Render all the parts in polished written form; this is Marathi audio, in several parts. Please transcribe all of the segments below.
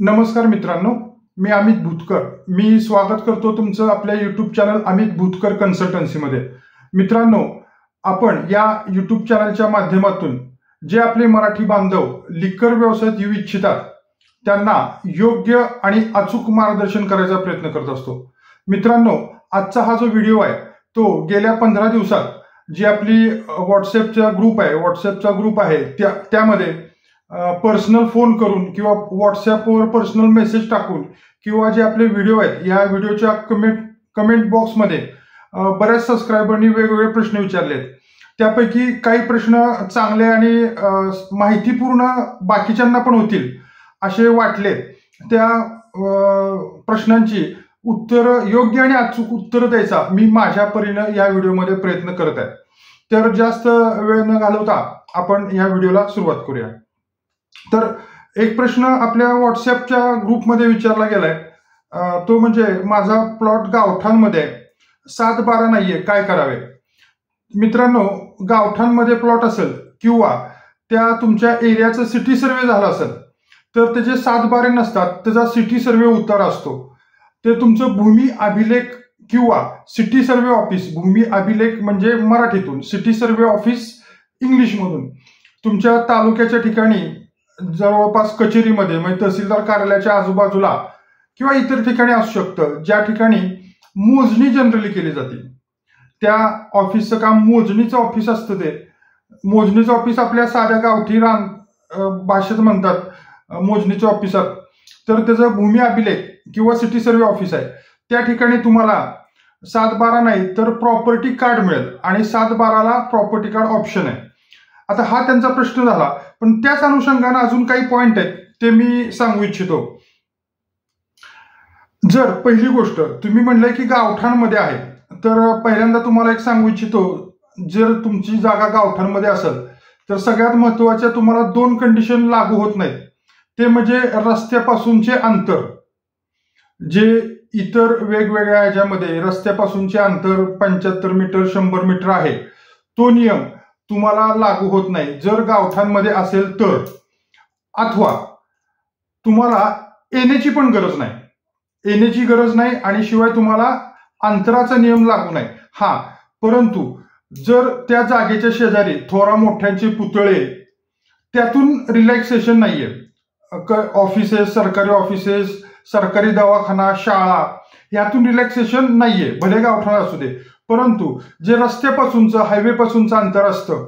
नमस्कार मित्रांनो, मी अमित भूतकर. मी स्वागत करतो तुमचं आपल्या युट्यूब चॅनल अमित भूतकर कन्सल्टन्सीमध्ये. मित्रांनो, आपण या युट्यूब चॅनलच्या माध्यमातून जे आपले मराठी बांधव लिकर व्यवसायात येऊ इच्छितात त्यांना योग्य आणि अचूक मार्गदर्शन करायचा प्रयत्न करत असतो. मित्रांनो, आजचा हा जो व्हिडिओ आहे तो गेल्या 15 दिवसात जी आपली व्हॉट्सअपचा ग्रुप आहे त्यामध्ये पर्सनल फोन करून किंवा व्हॉट्सअपवर पर्सनल मेसेज टाकून किंवा जे आपले व्हिडिओ आहेत या व्हिडिओच्या कमेंट बॉक्समध्ये बऱ्याच सबस्क्रायबरनी वेगवेगळे प्रश्न विचारले. त्यापैकी काही प्रश्न चांगले आणि माहितीपूर्ण बाकीच्यांना पण होतील असे वाटले. त्या प्रश्नांची उत्तर योग्य आणि अचूक उत्तर द्यायचा मी माझ्या परीने या व्हिडिओमध्ये प्रयत्न करत आहे. तर जास्त वेळ न घालवता आपण या व्हिडिओला सुरुवात करूया. तर एक प्रश्न आपल्या व्हॉट्सअपच्या ग्रुपमध्ये विचारला गेलाय, तो म्हणजे माझा प्लॉट गावठाणमध्ये 7-12 नाहीये, काय करावे? मित्रांनो, गावठाणमध्ये प्लॉट असेल किंवा त्या तुमच्या एरियाचा सिटी सर्वे झाला असेल तर त्याचे 7-12 नसतात, त्याचा सिटी सर्वे उतारा असतो. ते तुमचं भूमी अभिलेख किंवा सिटी सर्वे ऑफिस, भूमी अभिलेख म्हणजे मराठीतून, सिटी सर्वे ऑफिस इंग्लिशमधून, तुमच्या तालुक्याच्या ठिकाणी जवळपास कचेरीमध्ये म्हणजे तहसीलदार कार्यालयाच्या आजूबाजूला किंवा इतर ठिकाणी असू शकतं ज्या ठिकाणी मोजणी जनरली केली जाते. त्या ऑफिसचं काम मोजणीचं ऑफिस असतं. ते मोजणीचं ऑफिस आपल्या साध्या गावठी भाषेत म्हणतात मोजणीच्या ऑफिसात. तर त्याचं भूमी अभिलेख किंवा सिटी सर्वे ऑफिस आहे. त्या ठिकाणी तुम्हाला 7-12 नाही तर प्रॉपर्टी कार्ड मिळेल आणि 7-12ला प्रॉपर्टी कार्ड ऑप्शन आहे. आता हा त्यांचा प्रश्न झाला, पण त्याच अनुषंगाने अजून काही पॉइंट आहेत ते मी सांगू इच्छितो. जर पहिली गोष्ट तुम्ही म्हणलंय की गावठाणमध्ये आहे, तर पहिल्यांदा तुम्हाला एक सांगू इच्छितो, जर तुमची जागा गावठाणमध्ये असेल तर सगळ्यात महत्वाच्या तुम्हाला 2 कंडिशन लागू होत नाहीत. ते म्हणजे रस्त्यापासूनचे अंतर. जे इतर वेगवेगळ्या ह्याच्यामध्ये रस्त्यापासूनचे अंतर 75 मीटर 100 मीटर आहे, तो नियम तुम्हाला लागू होत नाही जर गावठाणमध्ये असेल तर. अथवा तुम्हाला येण्याची पण गरज नाही, येण्याची गरज नाही आणि शिवाय तुम्हाला अंतराचा नियम लागू नाही. परंतु जर त्या जागेच्या शेजारी थोरा मोठ्यांचे पुतळे, त्यातून रिलॅक्सेशन नाहीये. ऑफिसेस, सरकारी ऑफिसेस, सरकारी दवाखाना, शाळा, यातून रिलॅक्सेशन नाहीये, भले गावठाण असू दे. परंतु जे रस्त्यापासूनचं, हायवेपासूनचं अंतर असतं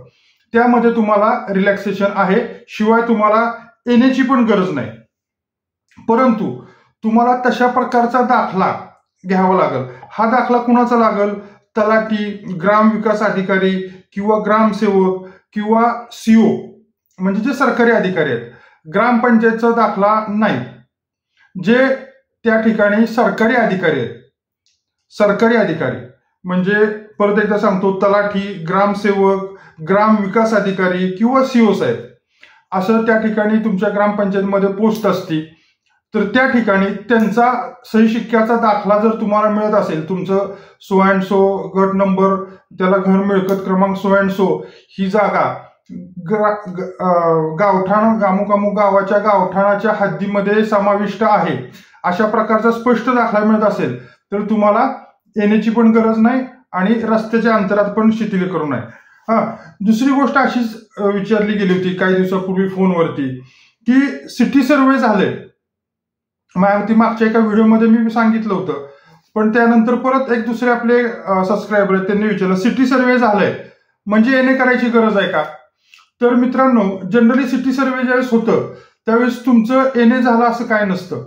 त्यामध्ये तुम्हाला रिलॅक्सेशन आहे, शिवाय तुम्हाला येण्याची पण गरज नाही. परंतु तुम्हाला तशा प्रकारचा दाखला घ्यावा लागेल. हा दाखला कुणाचा लागेल? तलाठी, ग्रामविकास अधिकारी किंवा ग्रामसेवक किंवा सीओ, म्हणजे जे सरकारी अधिकारी आहेत. ग्रामपंचायतचा दाखला नाही. जे त्या ठिकाणी सरकारी अधिकारी आहेत, सरकारी अधिकारी म्हणजे परत एकदा सांगतो, तलाठी, ग्रामसेवक, ग्राम विकास अधिकारी किंवा सीओ साहेब, असं त्या ठिकाणी तुमच्या ग्रामपंचायतमध्ये पोस्ट असती. तर त्या ठिकाणी त्यांचा सही शिक्क्याचा दाखला जर तुम्हाला मिळत असेल, तुमचं सो अँड सो गट नंबर, त्याला घर मिळकत क्रमांक सो अँड सो, ही जागा गावठाण अमुक गावाच्या गावठाणाच्या हद्दीमध्ये समाविष्ट आहे, अशा प्रकारचा स्पष्ट दाखला मिळत असेल तर तुम्हाला येण्याची पण गरज नाही आणि रस्त्याच्या अंतरात पण शिथिलीकरण आहे. दुसरी गोष्ट अशीच विचारली गेली होती काही दिवसापूर्वी फोनवरती की सिटी सर्वे झाले. मागच्या एका व्हिडिओमध्ये मी सांगितलं होतं, पण त्यानंतर परत एक दुसरे आपले सबस्क्रायबर आहेत त्यांनी विचारलं सिटी सर्वे झालंय म्हणजे येणे करायची गरज आहे का? तर मित्रांनो, जनरली सिटी सर्वे ज्यावेळेस होतं त्यावेळेस तुमचं येणे झालं असं काय नसतं.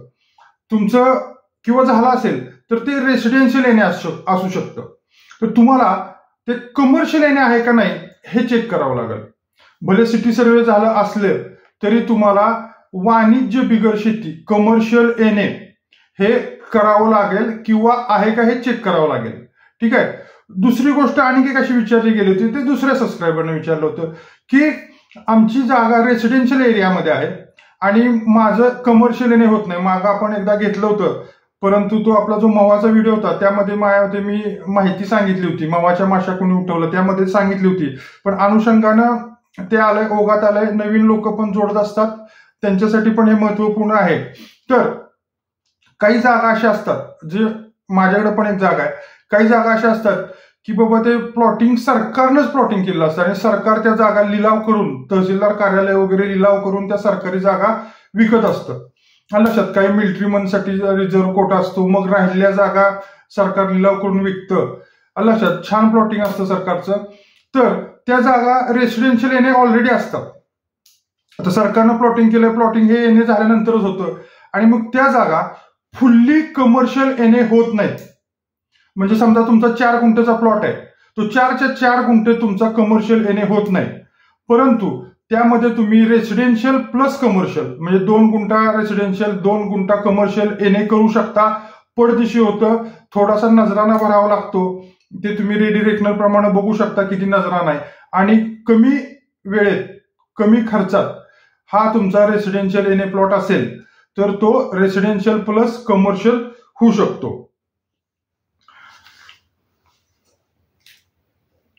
तुमचं किंवा झालं असेल तर ते रेसिडेन्शियल येणे असू शकतं. तर तुम्हाला ते कमर्शियल येणे आहे का नाही हे चेक करावं लागेल. भले सिटी सर्वे झालं असलं तरी तुम्हाला वाणिज्य बिगर शेती, कमर्शियल येणे हे करावं लागेल किंवा आहे का हे चेक करावं लागेल. ठीक आहे. दुसरी गोष्ट आणखी कशी विचारली गेली होती, ते दुसऱ्या सबस्क्रायबरने विचारलं होतं की आमची जागा रेसिडेन्शियल एरियामध्ये आहे आणि माझं कमर्शियल येणे होत नाही. मागं आपण एकदा घेतलं होतं, परंतु तो आपला जो मवाचा व्हिडिओ होता त्यामध्ये मी माहिती सांगितली होती, मवाच्या माशा कोणी उठवलं त्यामध्ये सांगितली होती. पण अनुषंगानं ते आलंय, ओघात आलंय, नवीन लोक पण जोडत असतात, त्यांच्यासाठी पण हे महत्वपूर्ण आहे. तर काही जागा अशा असतात, जे माझ्याकडे पण एक जागा आहे, काही जागा अशा असतात की बाबा ते प्लॉटिंग सरकारनंच प्लॉटिंग केलेलं असतं आणि सरकार त्या जागा लिलाव करून, तहसीलदार कार्यालय वगैरे लिलाव करून त्या सरकारी जागा विकत असतं. लक्षात, काही मिलिटरी मनसाठी रिझर्व्ह कोटा असतो, मग राहिलेल्या जागा सरकार लिलाव करून विकतं. लक्षात, छान प्लॉटिंग असतं सरकारचं. तर त्या जागा रेसिडेन्शियल एनए ऑलरेडी असतात. आता सरकारनं प्लॉटिंग केलं, प्लॉटिंग हे एनए झाल्यानंतरच होतं आणि मग त्या जागा फुल्ली कमर्शियल एनए होत नाहीत. म्हणजे समजा तुमचा 4 गुंठेचा प्लॉट आहे, तो 4च्या 4 गुंठे तुमचा कमर्शियल एनए होत नाही, परंतु त्यामध्ये तुम्ही रेसिडेन्शियल प्लस कमर्शियल म्हणजे 2 guntha residential 2 guntha commercial NA करू शकता. पडदिशी होतं, थोडासा नजराना भरावा लागतो, ते तुम्ही रेडी रेकनर प्रमाणे बघू शकता किती नजराना आहे, आणि कमी वेळेत कमी खर्चात हा तुमचा रेसिडेन्शियल एनए प्लॉट असेल तर तो रेसिडेन्शियल प्लस कमर्शियल होऊ शकतो.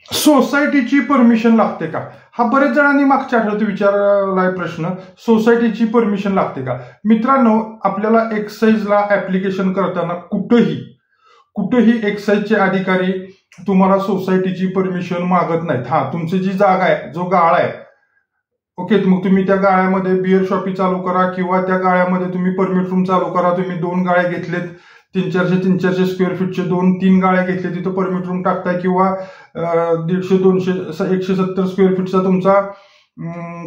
सोसायटीची परमिशन लागते का, हा बरेच जणांनी मागच्या आठवड्यात विचारलाय प्रश्न. सोसायटीची परमिशन लागते का? मित्रांनो, आपल्याला एक्साईजला ऍप्लिकेशन करताना कुठेही एक्साईजचे अधिकारी तुम्हाला सोसायटीची परमिशन मागत नाहीत. हा, तुमची जी जागा आहे, जो गाळा आहे, ओके, मग तुम्ही त्या गाळ्यामध्ये बिअर शॉपी चालू करा किंवा त्या गाळ्यामध्ये तुम्ही परमिट रूम चालू करा. तुम्ही 2 गाळे घेतलेत, 300-400 स्क्वेअर फीटचे 2-3 गाळे घेतले, तिथं परमिट रूम टाकताय, किंवा 150-200 170 स्क्वेअर फीटचा तुमचा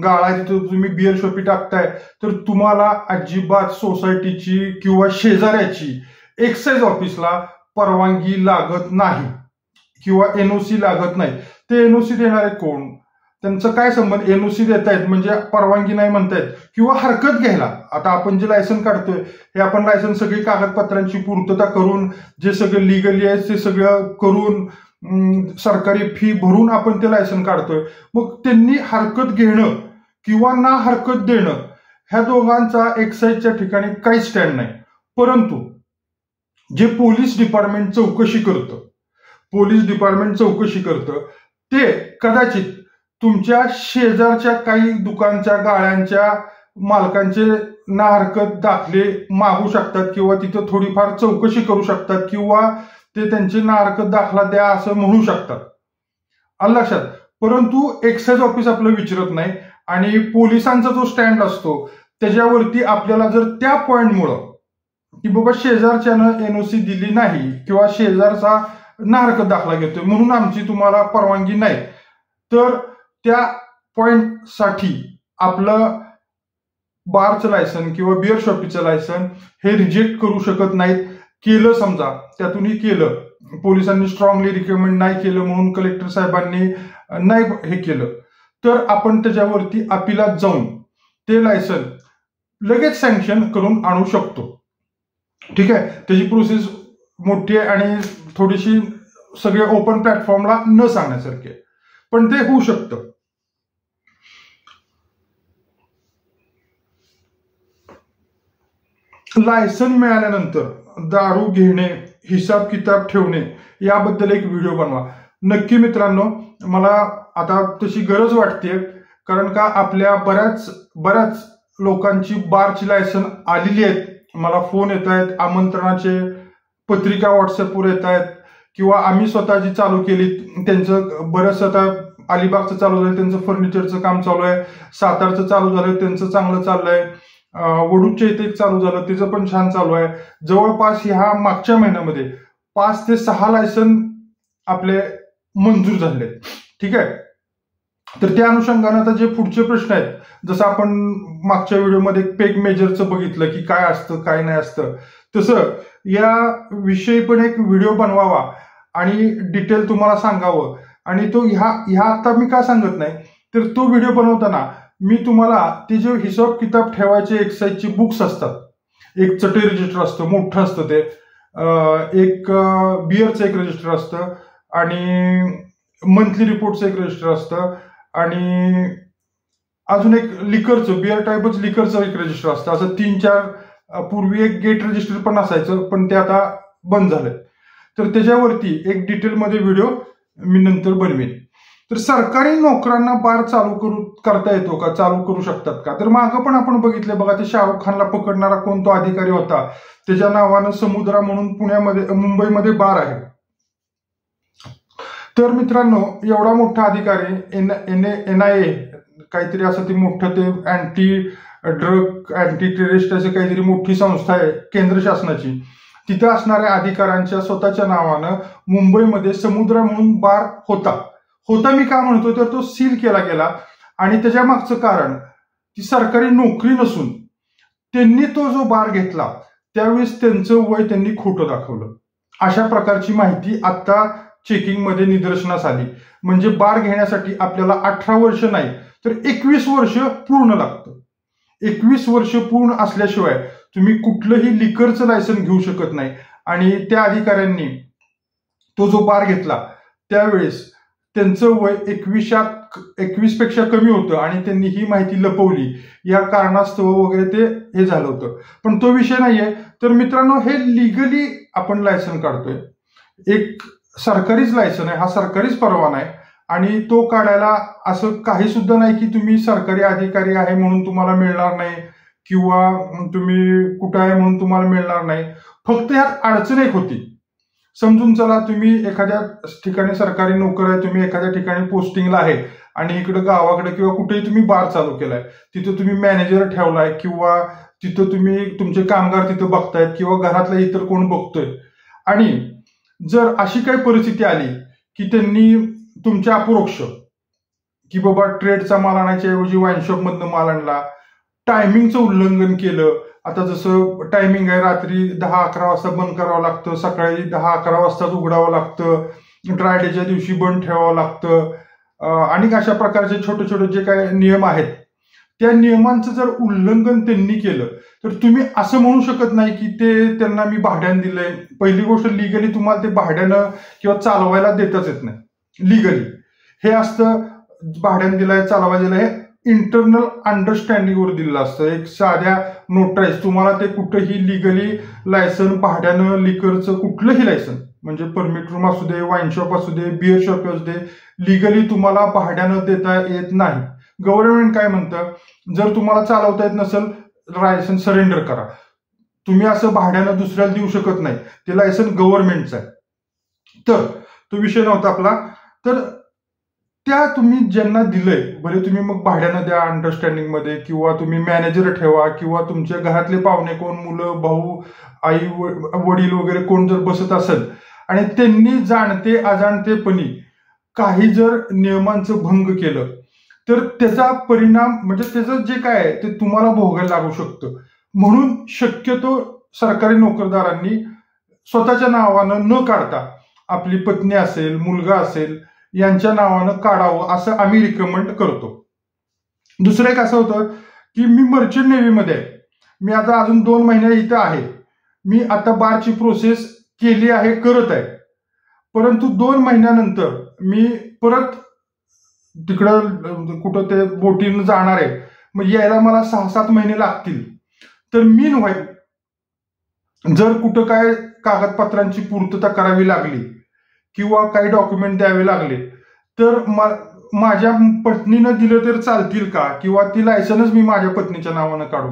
गाळा आहे, तिथं तुम्ही बिअर शॉपी टाकताय, तर तुम्हाला अजिबात सोसायटीची किंवा शेजाऱ्याची एक्साईज ऑफिसला परवानगी लागत नाही किंवा एनओसी लागत नाही. ते एनओसी देणारे कोण, त्यांचं काय संबंध? एनओसी देतायत म्हणजे परवानगी नाही म्हणतायत किंवा हरकत घ्यायला. आता आपण जे लायसन काढतोय, हे आपण लायसन सगळी कागदपत्रांची पूर्तता करून, जे सगळं लिगली आहे ते सगळं करून, सरकारी फी भरून आपण ते लायसन काढतोय. मग त्यांनी हरकत घेणं किंवा ना हरकत देणं, ह्या दोघांचा एक्साईजच्या ठिकाणी काही स्टँड नाही. परंतु जे पोलीस डिपार्टमेंट चौकशी करतं ते कदाचित तुमच्या शेजारच्या काही दुकानच्या गाळ्यांच्या मालकांचे ना हरकत दाखले मागू शकतात किंवा तिथं थोडीफार चौकशी करू शकतात किंवा ते त्यांचे ना हरकत दाखला द्या असं म्हणू शकतात. लक्षात, परंतु एक्साईज ऑफिस आपलं विचारत नाही आणि पोलिसांचा जो स्टँड असतो त्याच्यावरती आपल्याला जर त्या पॉइंटमुळं की बाबा शेजारच्यानं एनओसी दिली नाही किंवा शेजारचा ना हरकत दाखला घेतोय म्हणून आमची तुम्हाला परवानगी नाही, तर त्या पॉइंटसाठी आपलं बारचं लायसन किंवा बिअर शॉपीचं लायसन हे रिजेक्ट करू शकत नाहीत. केलं समजा, त्यातूनही केलं, पोलिसांनी स्ट्रॉंगली रिकमेंड नाही केलं म्हणून कलेक्टर साहेबांनी नाही हे केलं, तर आपण त्याच्यावरती अपिलात जाऊन ते लायसन लगेच सँक्शन करून आणू शकतो. ठीक आहे, त्याची प्रोसेस मोठी आहे आणि थोडीशी सगळे ओपन प्लॅटफॉर्मला न सांगण्यासारखे, पण ते होऊ शकतं. लायसन मिळाल्यानंतर दारू घेणे, हिसाब किताब ठेवणे याबद्दल एक व्हिडिओ बनवा नक्की मित्रांनो. मला आता तशी गरज वाटते, कारण का आपल्या बऱ्याच लोकांची बारची लायसन आलेली आहेत. मला फोन येत आहेत, आमंत्रणाचे पत्रिका व्हॉट्सअपवर येत आहेत, किंवा आम्ही स्वतः जी चालू केली त्यांचं बरंच, आता अलिबागचं चालू झालं, त्यांचं फर्निचरचं काम चालू आहे, सातारचं चालू झालं, त्यांचं चांगलं चाललंय, वडूच्या इथे चालू झालं, तिचं पण छान चालू आहे. जवळपास ह्या मागच्या महिन्यामध्ये 5 ते 6 लायसन आपले मंजूर झाले. ठीक आहे, तर त्या अनुषंगाने आता जे पुढचे प्रश्न आहेत, जसं आपण मागच्या व्हिडिओमध्ये पेग मेजरचं बघितलं की काय असतं काय नाही असतं, तसं या विषयी पण एक व्हिडिओ बनवावा आणि डिटेल तुम्हाला सांगावं. आणि तो ह्या आता मी का सांगत नाही, तर तो व्हिडिओ बनवताना मी तुम्हाला ते जे हिसाब किताब ठेवायचे एक्साईजचे बुक्स असतात, एक चटई रजिस्टर असतं, मोठं असतं ते, एक बिअरचं एक रजिस्टर असतं आणि मंथली रिपोर्टचं एक रजिस्टर असतं आणि अजून एक लिकरचं, बिअर टाईपच लिकरचं एक रजिस्टर असतं. असं 3-4 पूर्वी एक गेट रजिस्टर पण असायचं, पण ते आता बंद झालंय. तर त्याच्यावरती एक डिटेलमध्ये व्हिडिओ मी नंतर बनवेन. तर सरकारी नोकरांना बार करता येतो का, चालू करू शकतात का? तर मागं पण आपण बघितलं बघा, ते शाहरुख खानला पकडणारा कोण तो अधिकारी होता, त्याच्या नावानं समुद्रा म्हणून मुंबईमध्ये बार आहे. तर मित्रांनो, एवढा मोठा अधिकारी NIA काहीतरी असं ते मोठं ते अँटी ड्रग अँटी टेररिस्ट असे काहीतरी मोठी संस्था आहे केंद्र शासनाची, तिथं असणाऱ्या अधिकाऱ्यांच्या स्वतःच्या नावानं मुंबईमध्ये समुद्रा म्हणून बार होता. मी का म्हणतोय तर तो सील केला गेला, आणि त्याच्या मागचं कारण ती सरकारी नोकरी नसून त्यांनी तो जो बार घेतला त्यावेळेस त्यांचं वय त्यांनी खोटं दाखवलं. अशा प्रकारची माहिती आता चेकिंगमध्ये निदर्शनास आली. म्हणजे बार घेण्यासाठी आपल्याला 18 वर्ष नाही तर 21 वर्ष पूर्ण लागतं. 21 वर्ष पूर्ण असल्याशिवाय तुम्ही कुठलंही लिकरचं लायसन घेऊ शकत नाही. आणि त्या अधिकाऱ्यांनी तो जो बार घेतला त्यावेळेस त्यांचं वय 21 पेक्षा कमी होतं आणि त्यांनी ही माहिती लपवली. या कारणास्तव वगैरे ते हे झालं होतं. पण तो विषय नाहीये. तर मित्रांनो, हे लिगली आपण लायसन काढतोय, एक सरकारीच लायसन आहे, हा सरकारीच परवाना आहे. आणि तो काढायला असं काही सुद्धा नाही की तुम्ही सरकारी अधिकारी आहे म्हणून तुम्हाला मिळणार नाही, किंवा तुम्ही कुठं आहे म्हणून तुम्हाला मिळणार नाही. फक्त यात अडचण एक होती. समजून चला, तुम्ही एखाद्या ठिकाणी सरकारी नोकर आहे, तुम्ही एखाद्या ठिकाणी पोस्टिंगला आहे आणि इकडे गावाकडे किंवा कुठेही तुम्ही बार चालू केलाय, तिथं तुम्ही मॅनेजर ठेवलाय किंवा तिथं तुम्ही तुमचे कामगार तिथं बघतायत किंवा घरातला इतर कोण बघतोय, आणि जर अशी काही परिस्थिती आली की त्यांनी तुमच्या अपरोक्ष की बाबा ट्रेडचा माल आणायच्या ऐवजी वाईन शॉप मधनं माल आणला, टायमिंगचं उल्लंघन केलं. आता जसं टायमिंग आहे, रात्री 10-11 वाजता बंद करावं लागतं, सकाळी 10-11 वाजताच उघडावं लागतं, ड्राय डेच्या दिवशी बंद ठेवावं लागतं, आणि अशा प्रकारचे छोटे छोटे जे काही नियम आहेत त्या नियमांचं जर उल्लंघन त्यांनी केलं तर तुम्ही असं म्हणू शकत नाही की ते त्यांना मी भाड्यानं दिलंय. पहिली गोष्ट, लिगली तुम्हाला ते भाड्यानं किंवा चालवायला देताच येत नाही. लिगली हे असतं, भाड्यानं दिलंय, चालवायला दिलंय, हे इंटरनल अंडरस्टँडिंगवर दिलेलं असतं. एक साध्या नोटराईज तुम्हाला ते कुठंही लिगली लायसन, भाड्यानं लिकरचं कुठलंही लायसन, म्हणजे परमिट रूम असू दे, वाईन शॉप असू दे, बिअर शॉप असू दे, लिगली तुम्हाला भाड्यानं देता येत नाही. गव्हर्नमेंट काय म्हणतं, जर तुम्हाला चालवता येत नसेल लायसन सरेंडर करा. तुम्ही असं भाड्यानं दुसऱ्याला देऊ शकत नाही, ते लायसन गव्हर्नमेंटचं आहे. तर तो विषय नव्हता आपला. तर त्या तुम्ही ज्यांना दिलंय, भले तुम्ही मग भाड्यानं द्या अंडरस्टँडिंग मध्ये, किंवा तुम्ही मॅनेजर ठेवा, किंवा तुमच्या घरातले पाहुणे कोण, मुलं, भाऊ, आई, वडील वगैरे कोण जर बसत असेल आणि त्यांनी जाणते अजाणतेपणी काही जर नियमांचं भंग केलं तर त्याचा परिणाम म्हणजे त्याचं जे काय आहे ते तुम्हाला भोगायला लागू शकतं. म्हणून शक्यतो सरकारी नोकरदारांनी स्वतःच्या नावानं न काढता आपली पत्नी असेल, मुलगा असेल यांच्या नावानं काढावं असं आम्ही रिकमेंड करतो. दुसरं एक असं होतं की मी मर्चंट नेव्हीमध्ये आहे, मी आता अजून 2 महिने इथं आहे, मी आता बारची प्रोसेस केली आहे, करत आहे, परंतु 2 महिन्यानंतर मी परत तिकडं कुठं ते बोटीनं जाणार आहे, मग यायला मला 6-7 महिने लागतील. तर जर कुठं काय कागदपत्रांची पूर्तता करावी लागली किंवा काही डॉक्युमेंट द्यावे लागले तर माझ्या पत्नीनं दिलं तर चालतील का, किंवा ती लायसनच मी माझ्या पत्नीच्या नावानं काढू.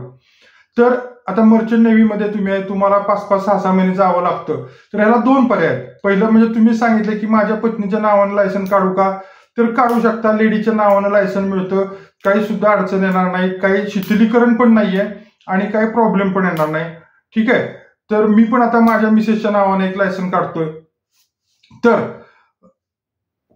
तर आता मर्चंट नेव्हीमध्ये तुम्हाला 5-6 महिने जावं लागतं. तर ह्याला 2 पर्याय आहेत. पहिलं म्हणजे तुम्ही सांगितलं की माझ्या पत्नीच्या नावानं लायसन काढू का, तर काढू शकता. लेडीच्या नावानं लायसन मिळतं, काही सुद्धा अडचण येणार नाही, काही शिथिलीकरण पण नाहीये आणि काही प्रॉब्लेम पण येणार नाही. ठीक आहे. तर मी पण आता माझ्या मिसेसच्या नावाने एक लायसन काढतोय. तर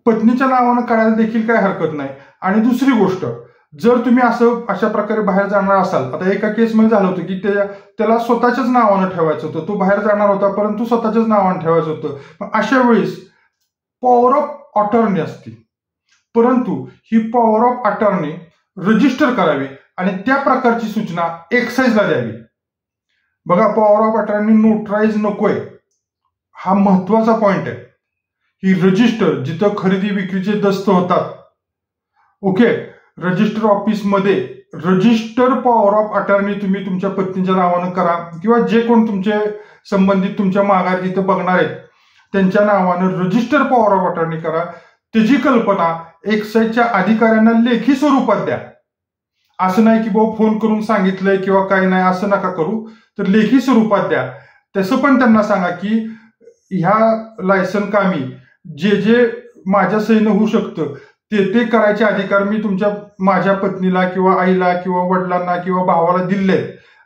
पत्नीच्या नावानं काढायला देखील काही हरकत नाही. आणि दुसरी गोष्ट, जर तुम्ही अशा प्रकारे बाहेर जाणार असाल, आता एका केसमध्ये झालं होतं की त्याला स्वतःच्याच नावानं ठेवायचं होतं, तो बाहेर जाणार होता परंतु स्वतःच्याच नावानं ठेवायचं होतं. अशा वेळेस पॉवर ऑफ अटॉर्नी असते, परंतु ही पॉवर ऑफ अटॉर्नी रजिस्टर करावी आणि त्या प्रकारची सूचना एक्साईजला द्यावी. बघा, पॉवर ऑफ अटॉर्नी नोटराईज नकोय, हा महत्वाचा पॉइंट आहे. ही रजिस्टर, जिथं खरेदी विक्रीचे दस्त होतात, ओके, रजिस्टर ऑफिसमध्ये रजिस्टर पॉवर ऑफ अटॉर्नी तुम्ही तुमच्या पत्नीच्या नावानं करा, किंवा जे कोण तुमचे संबंधित तुमच्या माघार जिथं बघणार आहेत त्यांच्या नावानं रजिस्टर पॉवर ऑफ अटॉर्नी करा. त्याची कल्पना एक्साईजच्या अधिकाऱ्यांना लेखी स्वरूपात द्या. असं नाही की बाबा फोन करून सांगितलंय किंवा काही नाही, असं नका करू. तर लेखी स्वरूपात द्या. तसं पण त्यांना सांगा की ह्या लायसन कामी जे जे माझ्या सहीनं होऊ शकतं ते करायचे अधिकार मी माझ्या पत्नीला किंवा आईला किंवा वडिलांना किंवा भावाला दिले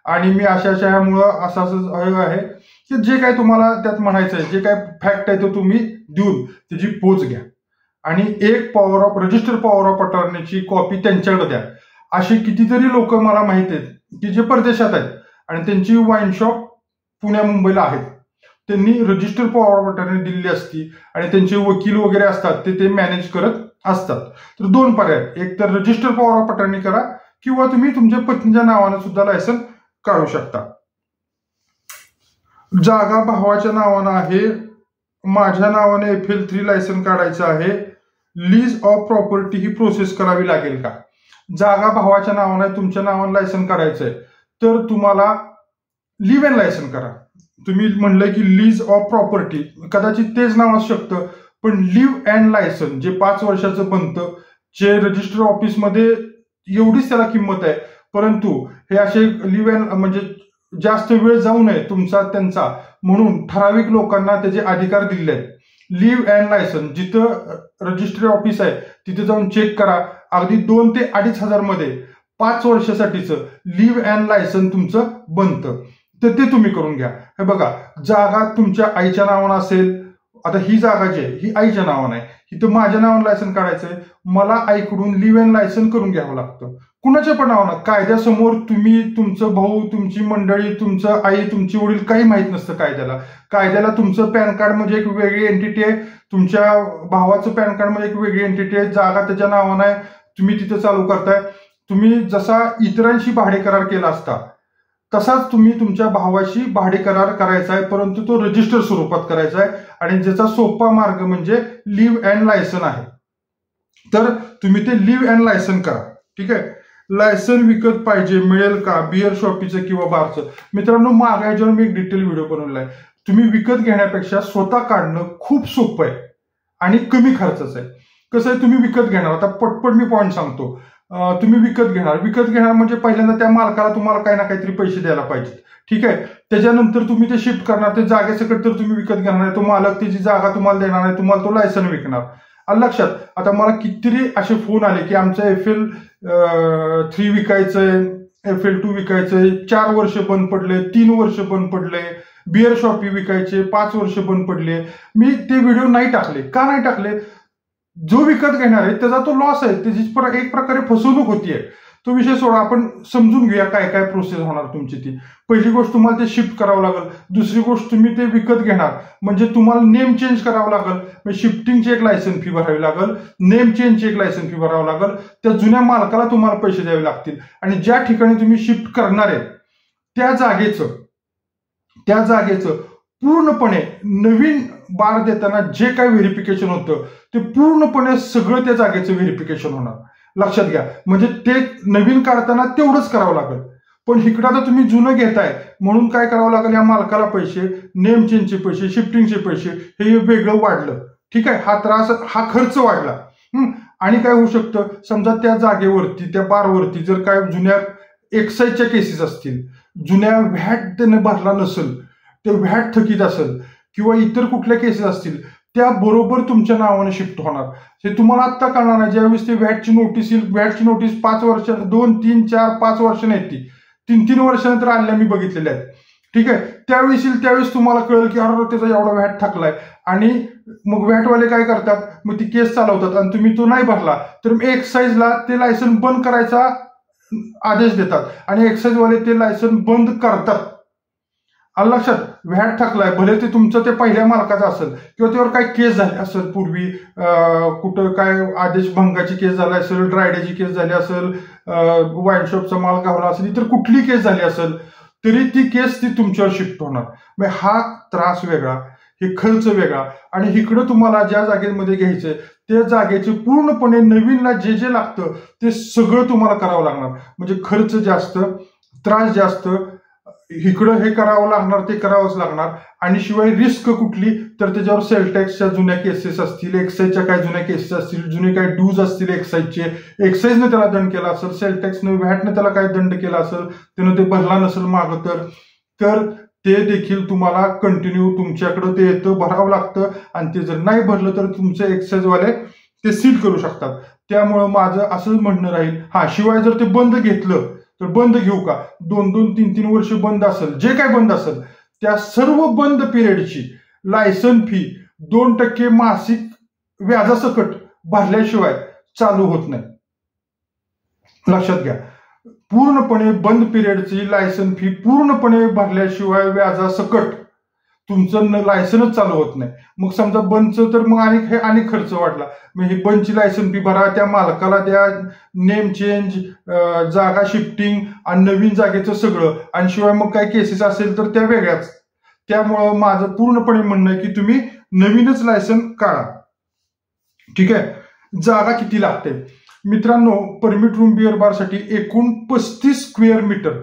आणि मी अशामुळं असं आहे की जे काय तुम्हाला त्यात म्हणायचं आहे, जे काय फॅक्ट आहे तो तुम्ही देऊन त्याची पोच घ्या आणि एक रजिस्टर पॉवर ऑफ अटॉर्नीची कॉपी त्यांच्याकडे द्या. असे कितीतरी लोक मला माहित आहेत की जे परदेशात आहेत आणि त्यांची वाईन शॉप पुण्या मुंबईला आहेत. त्यांनी रजिस्टर पॉवर ऑफ अटॉर्नी दिलेली असती आणि त्यांचे वकील वगैरे असतात ते मॅनेज करत असतात. तर दोन पर्याय, एक तर रजिस्टर पॉवर ऑफ अटॉर्नी करा किंवा तुम्ही तुमच्या पत्नीच्या नावाने सुद्धा लायसन काढू शकता. जागा भावाच्या नावानं आहे, माझ्या नावाने FL3 लायसन काढायचं आहे, lease of property he process करावी लागेल का? जागा भावाच्या नावाने तुमच्या नावाने लायसन काढायचंय तर तुम्हाला लिव्ह इन लायसन करा. तुम्ही म्हणलं की लीज ऑफ प्रॉपर्टी, कदाचित तेच नाव असू शकतं, पण लिव्ह अँड लायसन जे 5 वर्षाचं बनतं, जे रजिस्टर ऑफिसमध्ये एवढीच त्याला किंमत आहे, परंतु हे असे लिव्ह अँड म्हणजे जास्त वेळ जाऊ नये तुमचा त्यांचा, म्हणून ठराविक लोकांना त्याचे अधिकार दिले आहेत. लिव्ह अँड लायसन जिथं रजिस्ट्री ऑफिस आहे तिथे जाऊन चेक करा. अगदी 2 ते 2,500 मध्ये 5 वर्षासाठीचं लिव्ह अँड लायसन तुमचं बनतं. तर ते तुम्ही करून घ्या. हे बघा, जागा तुमच्या आईच्या नावानं असेल, आता ही जागा जी आहे ही आईच्या नावानं आहे, इथं माझ्या नावानं लायसन काढायचंय, मला आईकडून लिव्ह अँड लायसन करून घ्यावं लागतं. कुणाच्या पण नावानं, कायद्यासमोर तुम्ही, तुमचं भाऊ, तुमची मंडळी, तुमचं आई, तुमची वडील काही माहित नसतं कायद्याला तुमचं पॅन कार्ड म्हणजे एक वेगळी एंटिटी आहे, तुमच्या भावाचं पॅन कार्ड म्हणजे एक वेगळी एंटिटी आहे, जागा त्याच्या नावानं आहे, तुम्ही तिथं चालू करताय. तुम्ही जसा इतरांशी भाडे करार केला असता तसाच तुम्ही तुमच्या भावाशी भाडे करार करायचा आहे, परंतु तो रजिस्टर स्वरूपात करायचा आहे आणि ज्याचा सोपा मार्ग म्हणजे लिव्ह अँड लायसन आहे. तर तुम्ही ते लिव्ह अँड लायसन करा. ठीक आहे. लायसन विकत पाहिजे, मिळेल का? बिअर शॉपीचं किंवा बारचं. मित्रांनो, मागे याच्यावर मी एक डिटेल व्हिडिओ बनवला आहे. तुम्ही विकत घेण्यापेक्षा स्वतः काढणं खूप सोपं आहे आणि कमी खर्चाचं आहे. कसं आहे, तुम्ही विकत घेणार, आता पटपट मी पॉईंट सांगतो. तुम्ही विकत घेणार म्हणजे पहिल्यांदा त्या मालकाला तुम्हाला काही ना काहीतरी पैसे द्यायला पाहिजे. ठीक आहे. त्याच्यानंतर तुम्ही ते शिफ्ट करणार, ते जागेसकट तर तुम्ही विकत घेणार नाही, तो मालक त्याची जागा तुम्हाला देणार नाही, तुम्हाला तो लायसन विकणार. लक्षात. आता मला कितीतरी असे फोन आले की आमचं FL3 विकायचंय, FL2 विकायचंय, 4 वर्ष बंद पडले, 3 वर्ष बंद पडले, बिअर शॉपी विकायचे, 5 वर्ष बंद पडले. मी ते व्हिडिओ नाही टाकले. का नाही टाकले? जो विकत घेणार आहे त्याचा तो लॉस आहे, त्याची एक प्रकारे फसवणूक होतीये. तो विषय सोडा, आपण समजून घेऊया काय काय प्रोसेस होणार तुमची. ती पहिली गोष्ट, तुम्हाला ते शिफ्ट करावं लागेल. दुसरी गोष्ट, तुम्ही ते विकत घेणार म्हणजे तुम्हाला नेम चेंज करावं लागेल. म्हणजे शिफ्टिंगची एक लायसन फी भरावी लागेल, नेम चेंजची एक लायसन फी भरावं लागेल. त्या जुन्या मालकाला तुम्हाला पैसे द्यावे लागतील आणि ज्या ठिकाणी तुम्ही शिफ्ट करणार आहे त्या जागेचं पूर्णपणे नवीन बार देताना जे काही व्हेरिफिकेशन होतं ते पूर्णपणे सगळं त्या जागेचं व्हेरिफिकेशन होणार. लक्षात घ्या. म्हणजे ते नवीन काढताना तेवढंच करावं लागेल. पण इकडं आता तुम्ही जुनं घेताय म्हणून काय करावं लागेल, या मालकाला पैसे, नेम चेंजचे पैसे, शिफ्टिंगचे पैसे हे वेगळं वाढलं. ठीक आहे. हा खर्च वाढला. आणि काय होऊ शकतं, समजा त्या जागेवरती, त्या बारवरती जर काय जुन्या एक्साईजच्या केसेस असतील, जुन्या व्हॅट त्याने भरला नसेल, ते व्हॅट थकीत असेल किंवा इतर कुठल्या केसेस असतील, त्या बरोबर तुमच्या नावाने शिफ्ट होणार. हे तुम्हाला आत्ता कळणार नाही. ज्यावेळेस ते व्हॅटची नोटीस येईल, व्हॅटची नोटीस 5 वर्ष, 2, 3, 4, 5 वर्षांनी येते. 3 वर्षानंतर आल्या मी बघितलेल्या आहेत. ठीक आहे. त्यावेळेस तुम्हाला कळेल की अरे त्याचा एवढा व्हॅट थकलाय आणि मग व्हॅटवाले काय करतात, मग ती केस चालवतात आणि तुम्ही तो नाही भरला तर एक्साईजला ते लायसन बंद करायचा आदेश देतात आणि एक्साईजवाले ते लायसन बंद करतात. लक्षात. व्हॅट थकलाय, भले ते तुमचं ते पहिल्या मालकाचं असेल किंवा त्यावर काय केस झाली असेल पूर्वी, कुठं काय आदेश भंगाची केस झाली असेल, ड्रायडेची केस झाली असेल, वाईन शॉपचा माल गावला असेल, इतर कुठली केस झाली असेल तरी ती केस तुमच्यावर शिफ्ट होणार. मग हा त्रास वेगळा, हे खर्च वेगळा आणि इकडं तुम्हाला ज्या जागेमध्ये घ्यायचंय त्या जागेचे पूर्णपणे नवीनला जे जे लागतं ते सगळं तुम्हाला करावं लागणार. म्हणजे खर्च जास्त, त्रास जास्त, इकडं हे करावं लागणार, ते करावंच लागणार. आणि शिवाय रिस्क कुठली, तर त्याच्यावर सेल टॅक्सच्या जुन्या केसेस असतील, एक्साईजच्या काय जुन्या केसेस असतील, जुने काय ड्यूज असतील एक्साईजचे, एक्साईजने त्याला दंड केला असेल, सेल टॅक्सने व्हॅटने त्याला काय दंड केला असेल, त्यानं ते भरला नसेल मागं, तर ते देखील तुम्हाला कंटिन्यू तुमच्याकडे ते येतं, भरावं लागतं. आणि ते जर नाही भरलं तर तुमचे एक्साईजवाले ते सील करू शकतात. त्यामुळं माझं असं म्हणणं राहील. शिवाय जर ते बंद घेतलं तर बंद घेऊ का, 2-2, 3-3 वर्ष बंद असेल, जे काय बंद असेल त्या सर्व बंद पिरियडची लायसन फी 2% मासिक व्याजासकट भरल्याशिवाय चालू होत नाही. लक्षात घ्या, पूर्णपणे बंद पिरियडची लायसन फी पूर्णपणे भरल्याशिवाय व्याजासकट तुमचं लायसनच चालू होत नाही. मग समजा बंदचं तर मग आणि खर्च वाढला. मग ही बंदची लायसन फी भरा, त्या मालकाला द्या, नेम चेंज, जागा शिफ्टिंग आणि नवीन जागेचं सगळं, आणि शिवाय मग काय केसेस असेल तर त्या वेगळ्याच. त्यामुळं माझं पूर्णपणे म्हणणं आहे की तुम्ही नवीनच लायसन काढा. ठीक आहे. जागा किती लागते मित्रांनो, परमिट रूम बिअर बारसाठी एकूण 35 स्क्वेअर मीटर,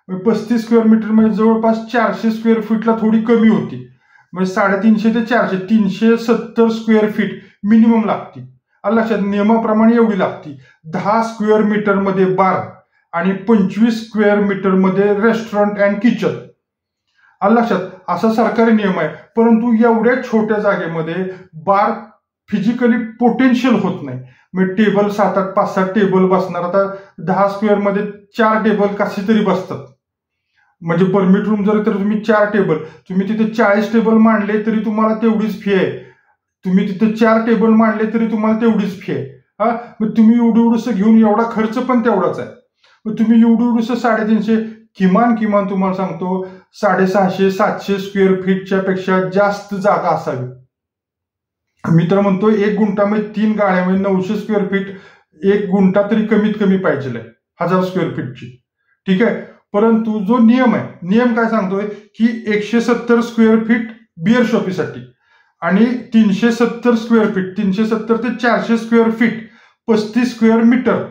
35 स्क्वेअर मीटर म्हणजे जवळपास 400 स्क्वेअर फीटला थोडी कमी होती. म्हणजे 350 ते 400, 370 स्क्वेअर फीट मिनिमम लागते. लक्षात, नियमाप्रमाणे एवढी लागते. 10 स्क्वेअर मीटर मध्ये बार आणि 25 स्क्वेअर मीटर मध्ये रेस्टॉरंट अँड किचन. लक्षात, असा सरकारी नियम आहे. परंतु एवढ्या छोट्या जागेमध्ये बार फिजिकली पोटेन्शियल होत नाही. मग टेबल 7-8, 5-7 टेबल बसणार. आता 10 स्क्वेअर मध्ये 4 टेबल कसे तरी बसतात. म्हणजे परमिट रूम जर तर तुम्ही 4 टेबल, तुम्ही तिथे 40 टेबल मांडले तरी तुम्हाला तेवढीच फी आहे. तुम्ही तिथे 4 टेबल मांडले तरी तुम्हाला तेवढीच फी आहे. मग तुम्ही एवढं घेऊन एवढा खर्च पण तेवढाच आहे. मग तुम्ही एवढं 350, किमान तुम्हाला सांगतो 650-700 स्क्वेअर फीटच्या पेक्षा जास्त जागा असावी. मी तर म्हणतो 1 गुंठामध्ये 3 गाळ्या म्हणजे 900 स्क्वेअर फीट, 1 गुंठा तरी कमीत कमी पाहिजे 1000 स्क्वेअर फीटची. ठीक आहे. परंतु जो नियम आहे, नियम काय सांगतोय की 170 स्क्वेअर फीट बिअर शॉपीसाठी आणि 370 स्क्वेअर फीट, 370 ते 400 square feet 35 square metre,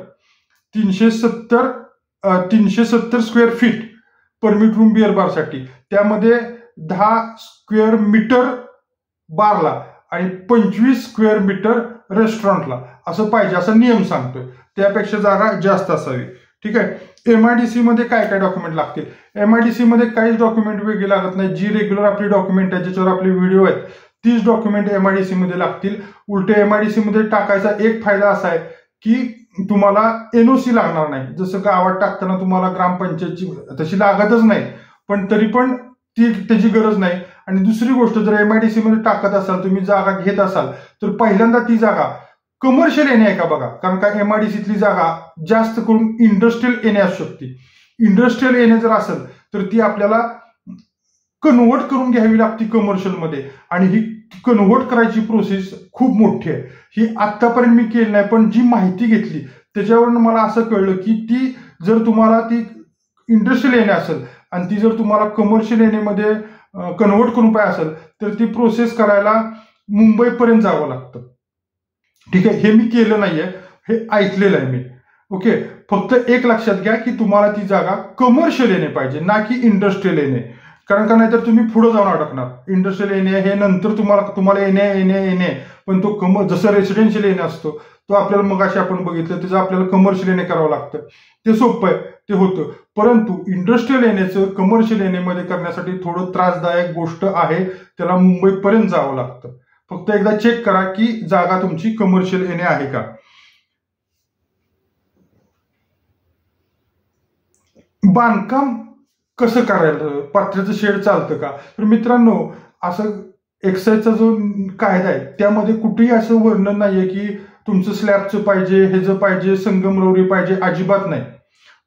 370 square feet permit room beer बारसाठी, त्यामध्ये 10 स्क्वेअर मीटर बारला आणि 25 स्क्वेअर मीटर रेस्टॉरंटला असं पाहिजे, असा नियम सांगतोय. त्यापेक्षा जागा जास्त असावी. ठीक आहे. एमआयडीसी मध्ये काय काय डॉक्युमेंट लागतील? एमआयडीसी मध्ये काहीच डॉक्युमेंट वेगळी लागत नाही. जी रेग्युलर आपली डॉक्युमेंट आहे, ज्याच्यावर आपले व्हिडिओ आहेत, तीच डॉक्युमेंट एमआयडीसी मध्ये लागतील. उलटे एमआयडीसी मध्ये टाकायचा एक फायदा असा आहे की तुम्हाला एनओसी लागणार नाही. जसं गावात टाकताना तुम्हाला ग्रामपंचायतची तशी लागतच नाही, पण तरी पण त्याची गरज नाही. आणि दुसरी गोष्ट, जर एमआयडीसी मध्ये टाकत असाल, तुम्ही जागा घेत असाल, तर पहिल्यांदा ती जागा कमर्शियल एने आहे का बघा. कारण का एमआयडीसीतली जागा जास्त करून इंडस्ट्रियल एने असू शकते. इंडस्ट्रियल एने जर असेल तर ती आपल्याला कन्व्हर्ट करून घ्यावी लागते कमर्शियल मध्ये, आणि ही कन्व्हर्ट करायची प्रोसेस खूप मोठी आहे. ही आतापर्यंत मी केली नाही, पण जी माहिती घेतली त्याच्यावरून मला असं कळलं की ती जर तुम्हाला ती इंडस्ट्रियल एने असेल आणि ती जर तुम्हाला कमर्शियल एनेमध्ये कन्व्हर्ट करून पाहिजे असेल तर ती प्रोसेस करायला मुंबईपर्यंत जावं लागतं. ठीक आहे. हे मी केलं नाहीये, हे ऐकलेलं आहे मी. ओके. फक्त एक लक्षात घ्या की तुम्हाला ती जागा कमर्शियल एने पाहिजे, ना की इंडस्ट्रियल एने. कारण का नाहीतर तुम्ही पुढे जाऊन अडकणार. इंडस्ट्रियल एने हे नंतर तुम्हाला एने पण तो जसं रेसिडेन्शियल एने असतो तो आपल्याला मगाशी आपण बघितलं, त्याचं आपल्याला कमर्शियल एने करावं लागतं. ते सोपं आहे, ते होतं. परंतु इंडस्ट्रियल एनेचं कमर्शियल एनेमध्ये करण्यासाठी थोडं त्रासदायक गोष्ट आहे, त्याला मुंबईपर्यंत जावं लागतं. फक्त एकदा चेक करा की जागा तुमची कमर्शियल एने आहे का. बांधकाम कसं करायला, पत्र्याचं शेड चालतं का? तर मित्रांनो, असं एक्साईजचा जो कायदा आहे त्यामध्ये कुठेही असं वर्णन नाहीये की तुमचं स्लॅबचं पाहिजे, ह्याचं पाहिजे, संगमरवरी पाहिजे, अजिबात नाही.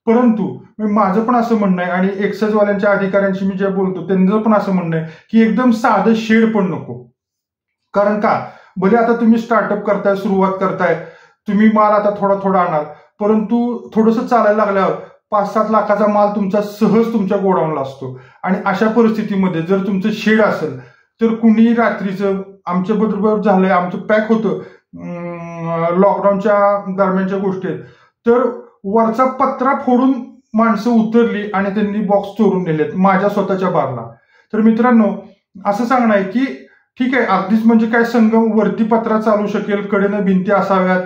परंतु माझं पण असं म्हणणं आहे, आणि एक्साईजवाल्यांच्या अधिकाऱ्यांशी मी जे बोलतो त्यांचं पण असं म्हणणं आहे की एकदम साधं शेड पण नको. कारण का, भले आता तुम्ही स्टार्टअप करताय, सुरुवात करताय, तुम्ही माल आता थोडा थोडा आणणार, परंतु थोडंसं चालायला लागल्यावर 5-7 लाखाचा माल तुमचा सहज तुमच्या गोडाऊनला असतो. आणि अशा परिस्थितीमध्ये जर तुमचं शेड असेल तर कुणी रात्रीचं, आमच्या बरोबर झालंय, आमचं पॅक होतं लॉकडाऊनच्या दरम्यानच्या गोष्टी आहेत, तर वरचा पत्रा फोडून माणसं उतरली आणि त्यांनी बॉक्स चोरून नेलेत माझ्या स्वतःच्या बारला. तर मित्रांनो, असं सांगणं आहे की ठीक आहे, अगदीच म्हणजे काय संगम वरती पत्रा चालू शकेल, कडेनं भिंती असाव्यात,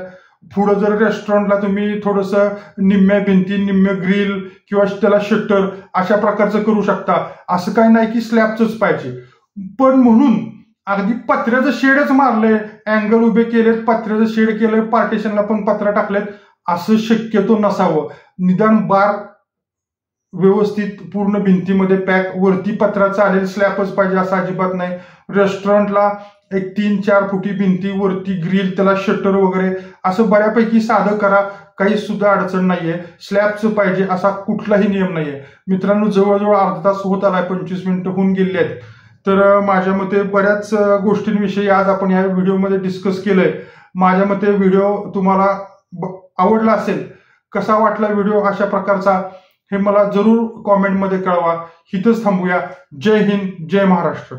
पुढं जर रेस्टॉरंटला तुम्ही थोडंसं निम्म्या भिंती निम्म्या ग्रिल किंवा त्याला शटर अशा प्रकारचं करू शकता. असं काही नाही की स्लॅबचंच पाहिजे. पण म्हणून अगदी पत्र्याचं शेडच मारलंय, अँगल उभे केलेत, पत्र्याचं शेड केलंय, पार्टिशनला पण पत्रा टाकलेत, असं शक्यतो नसावं. निदान बार व्यवस्थित पूर्ण भिंतीमध्ये पॅक, वरती पत्रा चालेल, स्लॅबच पाहिजे असं अजिबात नाही. रेस्टॉरंटला एक 3-4 फुटी भिंती, वरती ग्रिल, त्याला शटर वगैरे असं बऱ्यापैकी साधं करा, काही सुद्धा अडचण नाहीये. स्लॅबचं पाहिजे असा कुठलाही नियम नाहीये. मित्रांनो, जवळजवळ अर्धा तास होत आलाय, 25 मिनिटं होऊन गेली आहेत. तर माझ्या मते बऱ्याच गोष्टींविषयी आज आपण या व्हिडिओमध्ये डिस्कस केलंय. माझ्या मते व्हिडिओ तुम्हाला आवडला असेल. कसा वाटला व्हिडिओ अशा प्रकारचा हे मला जरूर कॉमेंटमध्ये कळवा. इथंच थांबूया. जय हिंद, जय महाराष्ट्र.